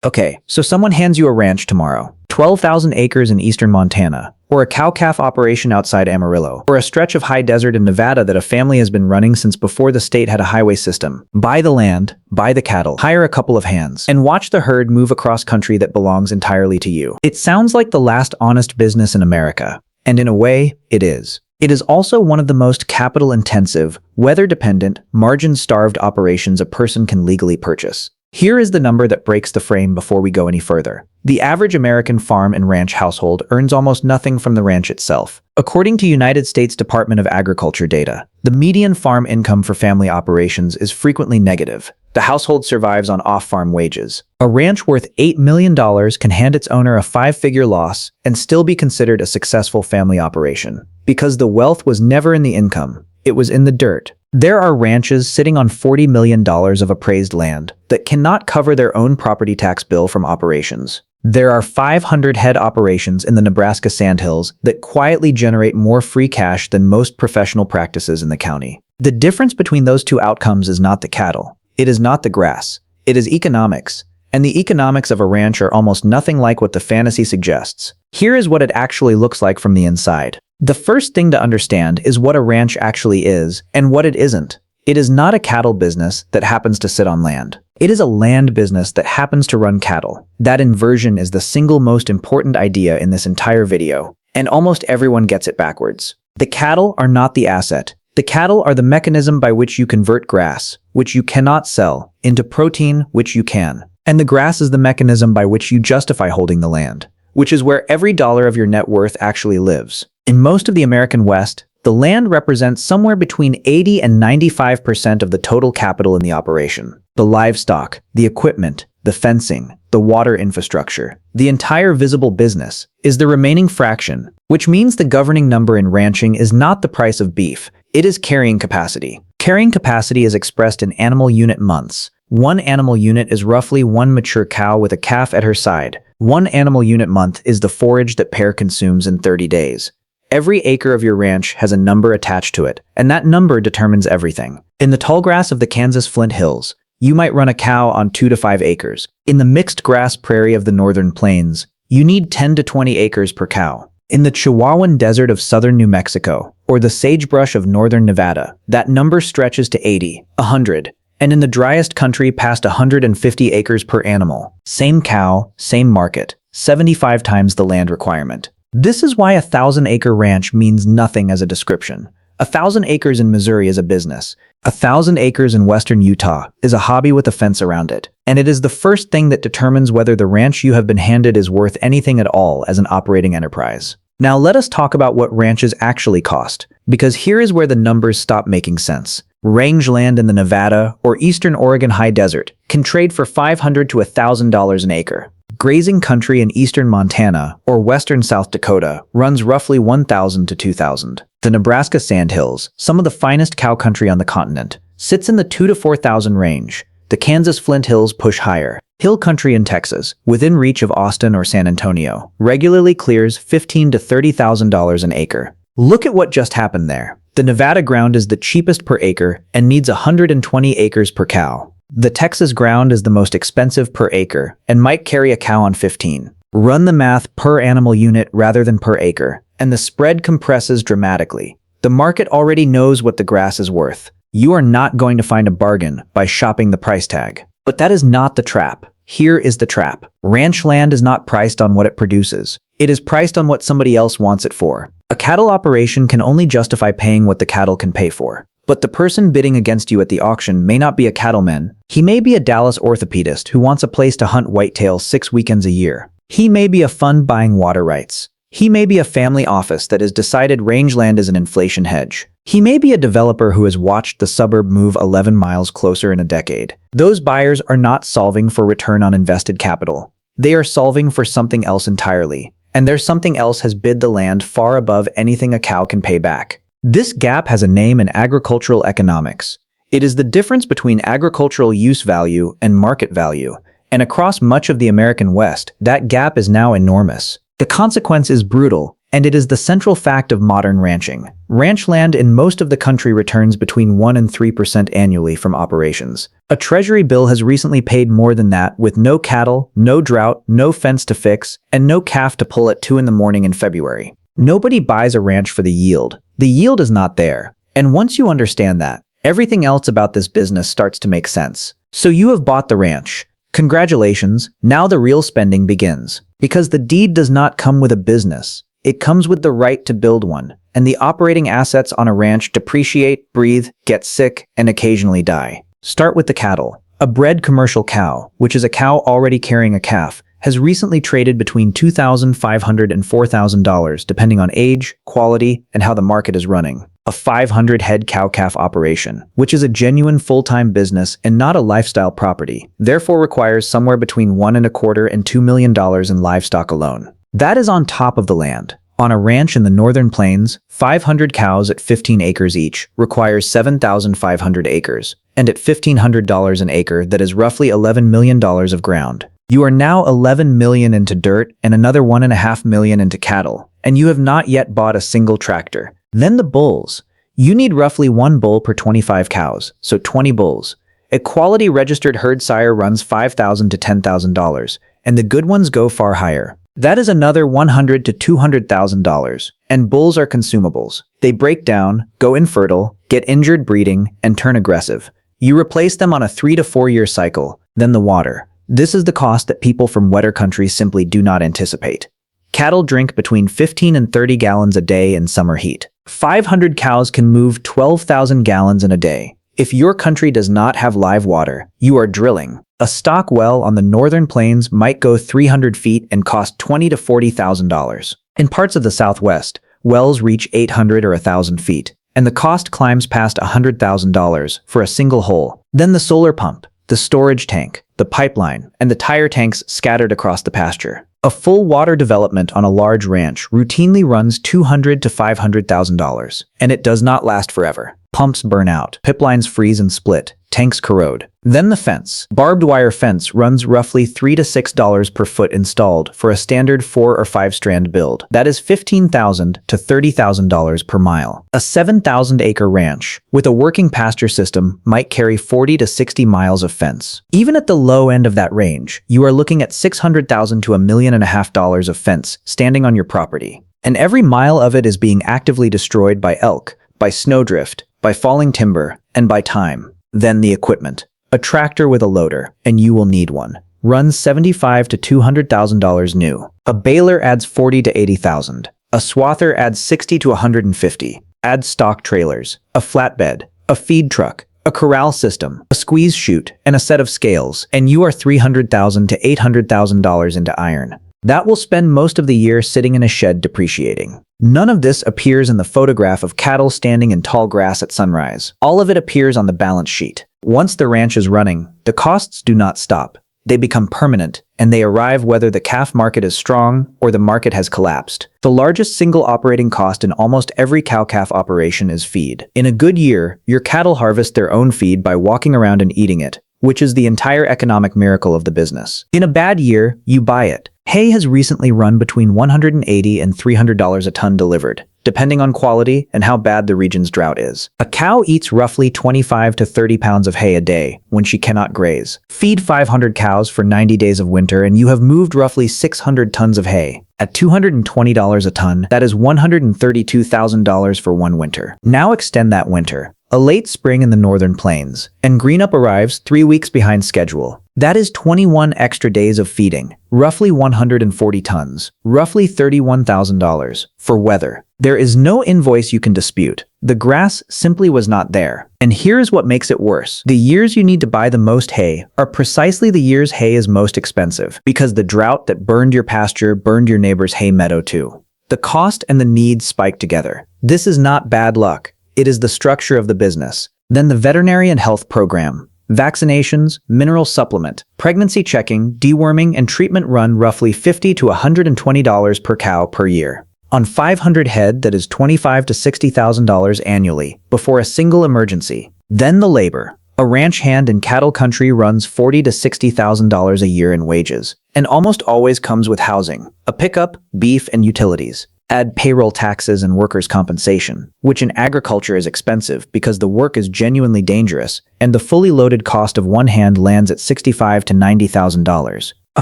Okay, so someone hands you a ranch tomorrow, 12,000 acres in eastern Montana, or a cow-calf operation outside Amarillo, or a stretch of high desert in Nevada that a family has been running since before the state had a highway system. Buy the land, buy the cattle, hire a couple of hands, and watch the herd move across country that belongs entirely to you. It sounds like the last honest business in America, and in a way, it is. It is also one of the most capital-intensive, weather-dependent, margin-starved operations a person can legally purchase. Here is the number that breaks the frame before we go any further. The average American farm and ranch household earns almost nothing from the ranch itself. According to United States Department of Agriculture data, the median farm income for family operations is frequently negative. The household survives on off-farm wages. A ranch worth $8 million can hand its owner a five-figure loss and still be considered a successful family operation. Because the wealth was never in the income, it was in the dirt. There are ranches sitting on $40 million of appraised land that cannot cover their own property tax bill from operations. There are 500 head operations in the Nebraska Sandhills that quietly generate more free cash than most professional practices in the county. The difference between those two outcomes is not the cattle. It is not the grass. It is economics. And the economics of a ranch are almost nothing like what the fantasy suggests. Here is what it actually looks like from the inside. The first thing to understand is what a ranch actually is and what it isn't. It is not a cattle business that happens to sit on land. It is a land business that happens to run cattle. That inversion is the single most important idea in this entire video, and almost everyone gets it backwards. The cattle are not the asset. The cattle are the mechanism by which you convert grass, which you cannot sell, into protein, which you can. And the grass is the mechanism by which you justify holding the land, which is where every dollar of your net worth actually lives. In most of the American West, the land represents somewhere between 80 and 95% of the total capital in the operation. The livestock, the equipment, the fencing, the water infrastructure, the entire visible business is the remaining fraction, which means the governing number in ranching is not the price of beef, it is carrying capacity. Carrying capacity is expressed in animal unit months. One animal unit is roughly one mature cow with a calf at her side. One animal unit month is the forage that pair consumes in 30 days. Every acre of your ranch has a number attached to it, and that number determines everything. In the tall grass of the Kansas Flint Hills, you might run a cow on 2 to 5 acres. In the mixed grass prairie of the northern plains, you need 10 to 20 acres per cow. In the Chihuahuan desert of southern New Mexico, or the sagebrush of northern Nevada, that number stretches to 80, 100, and in the driest country past 150 acres per animal. Same cow, same market, 75 times the land requirement. This is why a 1,000-acre ranch means nothing as a description. 1,000 acres in Missouri is a business. 1,000 acres in western Utah is a hobby with a fence around it. And it is the first thing that determines whether the ranch you have been handed is worth anything at all as an operating enterprise. Now let us talk about what ranches actually cost, because here is where the numbers stop making sense. Rangeland in the Nevada or eastern Oregon high desert can trade for $500 to $1,000 an acre. Grazing country in eastern Montana or western South Dakota runs roughly $1,000 to $2,000. The Nebraska Sandhills, some of the finest cow country on the continent, sits in the $2,000 to $4,000 range. The Kansas Flint Hills push higher. Hill country in Texas, within reach of Austin or San Antonio, regularly clears $15,000 to $30,000 an acre. Look at what just happened there. The Nevada ground is the cheapest per acre and needs 120 acres per cow. The Texas ground is the most expensive per acre and might carry a cow on 15. Run the math per animal unit rather than per acre, and the spread compresses dramatically. The market already knows what the grass is worth. You are not going to find a bargain by shopping the price tag. But that is not the trap. Here is the trap. Ranch land is not priced on what it produces. It is priced on what somebody else wants it for. A cattle operation can only justify paying what the cattle can pay for. But the person bidding against you at the auction may not be a cattleman. He may be a Dallas orthopedist who wants a place to hunt whitetails 6 weekends a year. He may be a fund buying water rights. He may be a family office that has decided rangeland is an inflation hedge. He may be a developer who has watched the suburb move 11 miles closer in a decade. Those buyers are not solving for return on invested capital. They are solving for something else entirely. And their something else has bid the land far above anything a cow can pay back. This gap has a name in agricultural economics. It is the difference between agricultural use value and market value, and across much of the American West, that gap is now enormous. The consequence is brutal, And it is the central fact of modern ranching. Ranch land in most of the country returns between 1 and 3% annually from operations. A treasury bill has recently paid more than that, with no cattle, no drought, no fence to fix, and no calf to pull at 2 in the morning in February. Nobody buys a ranch for the yield. The yield is not there. And once you understand that, everything else about this business starts to make sense. So you have bought the ranch. Congratulations, now the real spending begins. Because the deed does not come with a business. It comes with the right to build one, and the operating assets on a ranch depreciate, breathe, get sick, and occasionally die. Start with the cattle. A bred commercial cow, which is a cow already carrying a calf, has recently traded between $2,500 and $4,000 depending on age, quality, and how the market is running. A 500-head cow-calf operation, which is a genuine full-time business and not a lifestyle property, therefore requires somewhere between $1.25 and $2 million in livestock alone. That is on top of the land. On a ranch in the northern plains, 500 cows at 15 acres each requires 7,500 acres, and at $1,500 an acre, that is roughly $11 million of ground. You are now $11 million into dirt and another $1.5 million into cattle, and you have not yet bought a single tractor. Then the bulls. You need roughly 1 bull per 25 cows, so 20 bulls. A quality registered herd sire runs $5,000 to $10,000, and the good ones go far higher. That is another $100,000 to $200,000, and bulls are consumables. They break down, go infertile, get injured breeding, and turn aggressive. You replace them on a 3 to 4 year cycle, then the water. This is the cost that people from wetter countries simply do not anticipate. Cattle drink between 15 and 30 gallons a day in summer heat. 500 cows can move 12,000 gallons in a day. If your country does not have live water, you are drilling. A stock well on the northern plains might go 300 feet and cost $20,000 to $40,000. In parts of the Southwest, wells reach 800 or 1,000 feet, and the cost climbs past $100,000 for a single hole. Then the solar pump, the storage tank, the pipeline, and the tire tanks scattered across the pasture. A full water development on a large ranch routinely runs $200,000 to $500,000, and it does not last forever. Pumps burn out, pipelines freeze and split, tanks corrode. Then the fence. Barbed wire fence runs roughly $3 to $6 per foot installed for a standard 4 or 5 strand build. That is $15,000 to $30,000 per mile. A 7,000 acre ranch with a working pasture system might carry 40 to 60 miles of fence. Even at the low end of that range, you are looking at $600,000 to $1.5 million of fence standing on your property. And every mile of it is being actively destroyed by elk, by snowdrift, by falling timber, and by time. Then the equipment. A tractor with a loader, and you will need one, runs $75,000 to $200,000 new. A baler adds $40,000 to $80,000. A swather adds $60,000 to $150,000. Add stock trailers, a flatbed, a feed truck, a corral system, a squeeze chute, and a set of scales, and you are $300,000 to $800,000 into iron. That will spend most of the year sitting in a shed depreciating. None of this appears in the photograph of cattle standing in tall grass at sunrise. All of it appears on the balance sheet. Once the ranch is running, the costs do not stop. They become permanent, and they arrive whether the calf market is strong or the market has collapsed. The largest single operating cost in almost every cow-calf operation is feed. In a good year, your cattle harvest their own feed by walking around and eating it, which is the entire economic miracle of the business. In a bad year, you buy it. Hay has recently run between $180 and $300 a ton delivered, depending on quality and how bad the region's drought is. A cow eats roughly 25 to 30 pounds of hay a day when she cannot graze. Feed 500 cows for 90 days of winter and you have moved roughly 600 tons of hay. At $220 a ton, that is $132,000 for one winter. Now extend that winter. A late spring in the northern plains, and green-up arrives 3 weeks behind schedule. That is 21 extra days of feeding, roughly 140 tons, roughly $31,000, for weather. There is no invoice you can dispute. The grass simply was not there. And here's what makes it worse. The years you need to buy the most hay are precisely the years hay is most expensive, because the drought that burned your pasture burned your neighbor's hay meadow too. The cost and the needs spike together. This is not bad luck. It is the structure of the business. Then the veterinary and health program. Vaccinations, mineral supplement, pregnancy checking, deworming, and treatment run roughly $50 to $120 per cow per year. On 500 head, that is $25,000 to $60,000 annually before a single emergency. Then the labor. A ranch hand in cattle country runs $40,000 to $60,000 a year in wages, and almost always comes with housing, a pickup, beef, and utilities. Add payroll taxes and workers' compensation, which in agriculture is expensive because the work is genuinely dangerous, and the fully loaded cost of one hand lands at $65,000 to $90,000. A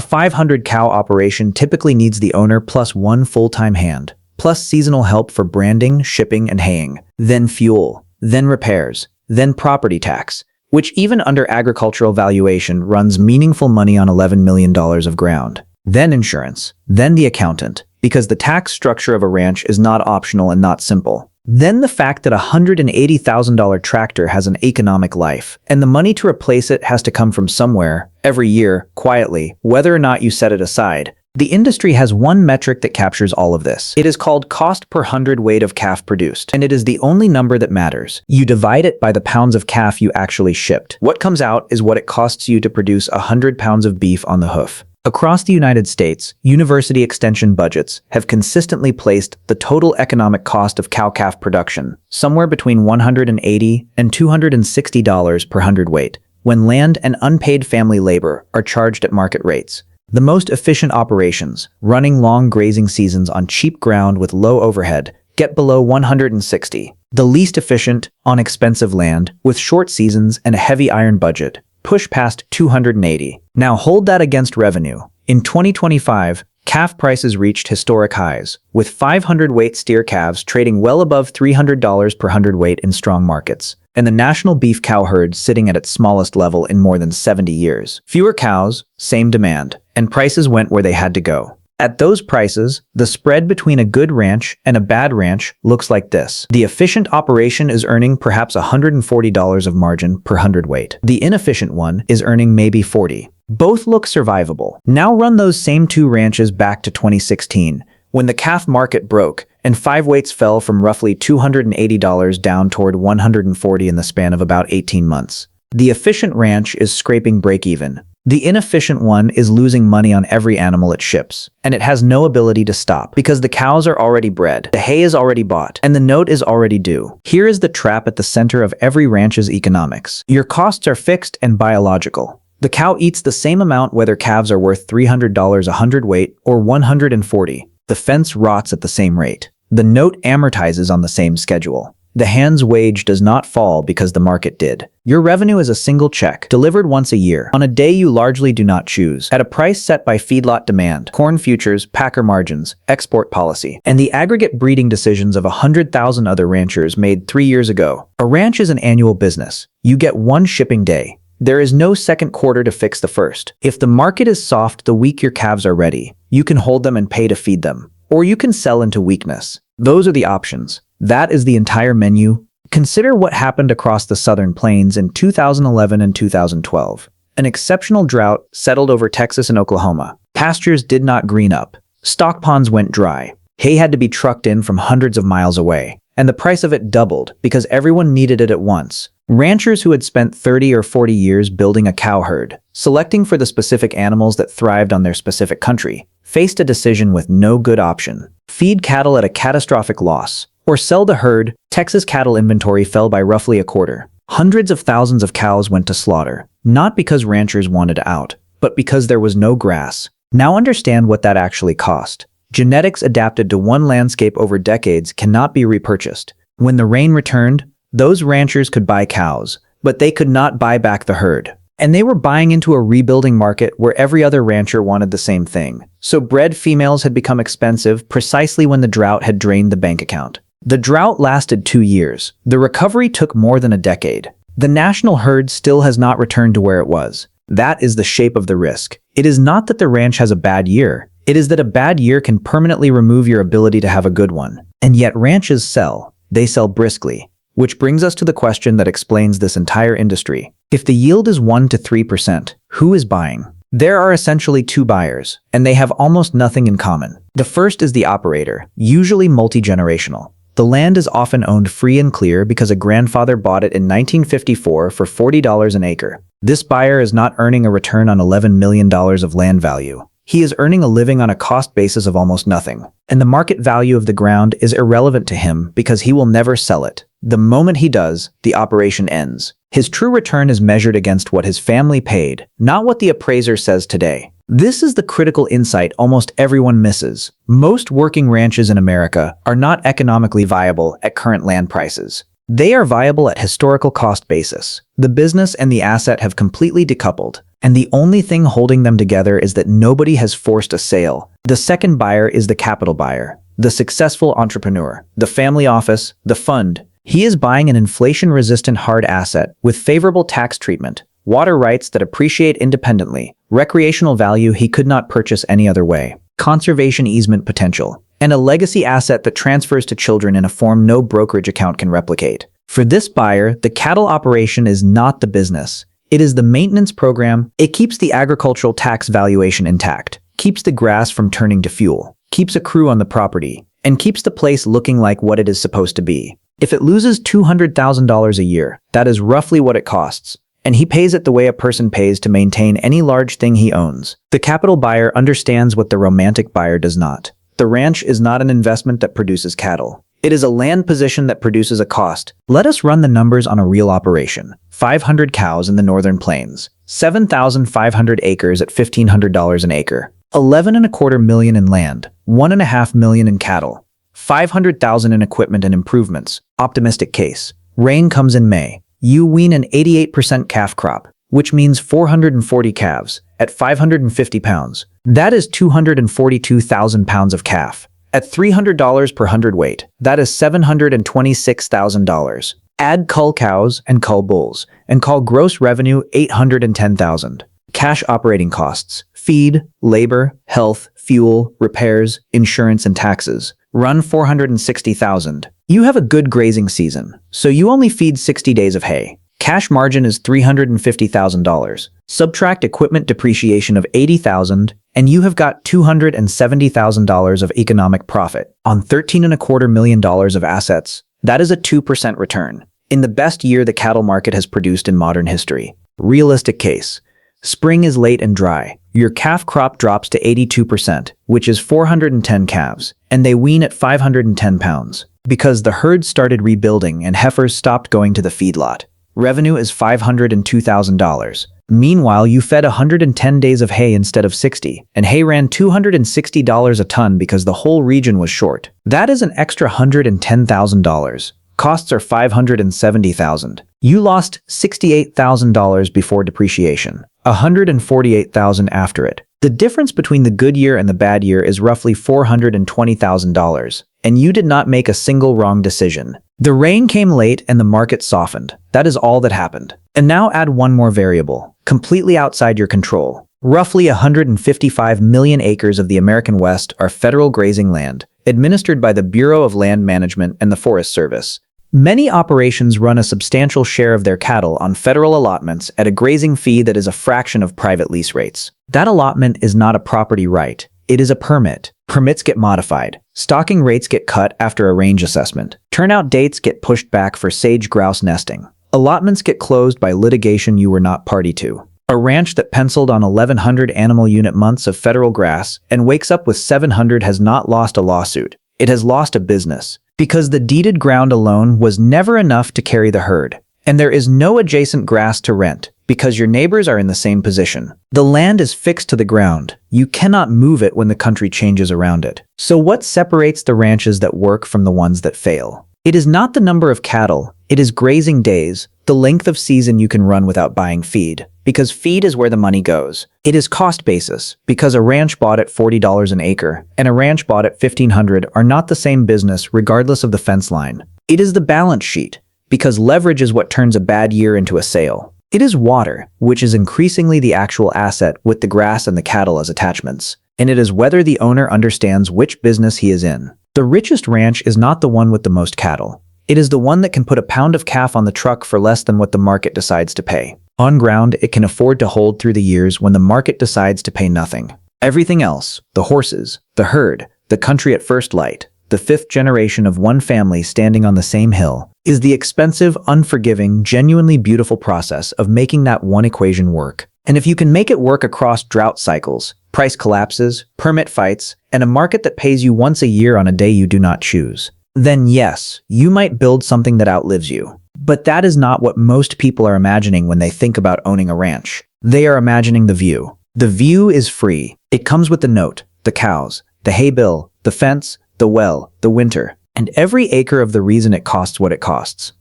500-cow operation typically needs the owner plus one full-time hand, plus seasonal help for branding, shipping, and haying, then fuel, then repairs, then property tax, which even under agricultural valuation runs meaningful money on $11 million of ground. Then insurance, then the accountant, because the tax structure of a ranch is not optional and not simple. Then the fact that a $180,000 tractor has an economic life, and the money to replace it has to come from somewhere, every year, quietly, whether or not you set it aside. The industry has one metric that captures all of this. It is called cost per hundredweight of calf produced, and it is the only number that matters. You divide it by the pounds of calf you actually shipped. What comes out is what it costs you to produce 100 pounds of beef on the hoof. Across the United States, university extension budgets have consistently placed the total economic cost of cow-calf production somewhere between $180 and $260 per hundredweight, when land and unpaid family labor are charged at market rates. The most efficient operations, running long grazing seasons on cheap ground with low overhead, get below $160. The least efficient, on expensive land, with short seasons and a heavy iron budget, push past $280. Now hold that against revenue. In 2025, calf prices reached historic highs, with 500-weight steer calves trading well above $300 per hundredweight in strong markets, and the national beef cow herd sitting at its smallest level in more than 70 years. Fewer cows, same demand, and prices went where they had to go. At those prices, the spread between a good ranch and a bad ranch looks like this. The efficient operation is earning perhaps $140 of margin per hundredweight. The inefficient one is earning maybe $40. Both look survivable. Now run those same two ranches back to 2016, when the calf market broke and 5 weights fell from roughly $280 down toward $140 in the span of about 18 months. The efficient ranch is scraping break-even. The inefficient one is losing money on every animal it ships, and it has no ability to stop because the cows are already bred, the hay is already bought, and the note is already due. Here is the trap at the center of every ranch's economics. Your costs are fixed and biological. The cow eats the same amount whether calves are worth $300 a hundredweight or $140. The fence rots at the same rate. The note amortizes on the same schedule. The hand's wage does not fall because the market did. Your revenue is a single check, delivered once a year, on a day you largely do not choose, at a price set by feedlot demand, corn futures, packer margins, export policy, and the aggregate breeding decisions of 100,000 other ranchers made 3 years ago. A ranch is an annual business. You get one shipping day. There is no second quarter to fix the first. If the market is soft the week your calves are ready, you can hold them and pay to feed them. Or you can sell into weakness. Those are the options. That is the entire menu. Consider what happened across the southern plains in 2011 and 2012. An exceptional drought settled over Texas and Oklahoma. Pastures did not green up. Stock ponds went dry. Hay had to be trucked in from hundreds of miles away. And the price of it doubled because everyone needed it at once. Ranchers who had spent 30 or 40 years building a cow herd, selecting for the specific animals that thrived on their specific country, faced a decision with no good option. Feed cattle at a catastrophic loss, or sell the herd. Texas cattle inventory fell by roughly a quarter. Hundreds of thousands of cows went to slaughter, not because ranchers wanted out, but because there was no grass. Now understand what that actually cost. Genetics adapted to one landscape over decades cannot be repurchased. When the rain returned, those ranchers could buy cows, but they could not buy back the herd. And they were buying into a rebuilding market where every other rancher wanted the same thing. So bred females had become expensive precisely when the drought had drained the bank account. The drought lasted 2 years. The recovery took more than a decade. The national herd still has not returned to where it was. That is the shape of the risk. It is not that the ranch has a bad year. It is that a bad year can permanently remove your ability to have a good one. And yet ranches sell. They sell briskly. Which brings us to the question that explains this entire industry. If the yield is 1 to 3%, who is buying? There are essentially two buyers, and they have almost nothing in common. The first is the operator, usually multi-generational. The land is often owned free and clear because a grandfather bought it in 1954 for $40 an acre. This buyer is not earning a return on $11 million of land value. He is earning a living on a cost basis of almost nothing. And the market value of the ground is irrelevant to him because he will never sell it. The moment he does, the operation ends. His true return is measured against what his family paid, not what the appraiser says today. This is the critical insight almost everyone misses. Most working ranches in America are not economically viable at current land prices. They are viable at historical cost basis. The business and the asset have completely decoupled, and the only thing holding them together is that nobody has forced a sale. The second buyer is the capital buyer, the successful entrepreneur, the family office, the fund. He is buying an inflation-resistant hard asset with favorable tax treatment, water rights that appreciate independently, recreational value he could not purchase any other way, conservation easement potential, and a legacy asset that transfers to children in a form no brokerage account can replicate. For this buyer, the cattle operation is not the business. It is the maintenance program. It keeps the agricultural tax valuation intact, keeps the grass from turning to fuel, keeps a crew on the property, and keeps the place looking like what it is supposed to be. If it loses $200,000 a year, that is roughly what it costs. And he pays it the way a person pays to maintain any large thing he owns. The capital buyer understands what the romantic buyer does not. The ranch is not an investment that produces cattle. It is a land position that produces a cost. Let us run the numbers on a real operation. 500 cows in the northern plains, 7,500 acres at $1,500 an acre, 11.25 million in land, 1.5 million in cattle, 500,000 in equipment and improvements. Optimistic case. Rain comes in May. You wean an 88% calf crop, which means 440 calves at 550 pounds. That is 242,000 pounds of calf. At $300 per hundredweight, that is $726,000. Add cull cows and cull bulls, and call gross revenue $810,000. Cash operating costs, feed, labor, health, fuel, repairs, insurance, and taxes. Run $460,000. You have a good grazing season, so you only feed 60 days of hay. Cash margin is $350,000. Subtract equipment depreciation of $80,000, and you have got $270,000 of economic profit on $13.25 million of assets. That is a 2% return. In the best year the cattle market has produced in modern history. Realistic case. Spring is late and dry. Your calf crop drops to 82%, which is 410 calves, and they wean at 510 pounds, because the herd started rebuilding and heifers stopped going to the feedlot. Revenue is $502,000. Meanwhile, you fed 110 days of hay instead of 60, and hay ran $260 a ton because the whole region was short. That is an extra $110,000. Costs are $570,000. You lost $68,000 before depreciation, $148,000 after it. The difference between the good year and the bad year is roughly $420,000, and you did not make a single wrong decision. The rain came late and the market softened. That is all that happened. And now add one more variable, completely outside your control. Roughly 155 million acres of the American West are federal grazing land, administered by the Bureau of Land Management and the Forest Service. Many operations run a substantial share of their cattle on federal allotments at a grazing fee that is a fraction of private lease rates. That allotment is not a property right. It is a permit. Permits get modified. Stocking rates get cut after a range assessment. Turnout dates get pushed back for sage-grouse nesting. Allotments get closed by litigation you were not party to. A ranch that penciled on 1,100 animal unit months of federal grass and wakes up with 700 has not lost a lawsuit. It has lost a business. Because the deeded ground alone was never enough to carry the herd. And there is no adjacent grass to rent, because your neighbors are in the same position. The land is fixed to the ground. You cannot move it when the country changes around it. So what separates the ranches that work from the ones that fail? It is not the number of cattle. It is grazing days, the length of season you can run without buying feed. Because feed is where the money goes. It is cost basis, because a ranch bought at $40 an acre and a ranch bought at $1,500 are not the same business regardless of the fence line. It is the balance sheet, because leverage is what turns a bad year into a sale. It is water, which is increasingly the actual asset with the grass and the cattle as attachments. And it is whether the owner understands which business he is in. The richest ranch is not the one with the most cattle. It is the one that can put a pound of calf on the truck for less than what the market decides to pay. On ground, it can afford to hold through the years when the market decides to pay nothing. Everything else, the horses, the herd, the country at first light, the fifth generation of one family standing on the same hill, is the expensive, unforgiving, genuinely beautiful process of making that one equation work. And if you can make it work across drought cycles, price collapses, permit fights, and a market that pays you once a year on a day you do not choose, then yes, you might build something that outlives you. But that is not what most people are imagining when they think about owning a ranch. They are imagining the view. The view is free. It comes with the note, the cows, the hay bill, the fence, the well, the winter, and every acre of the reason it costs what it costs.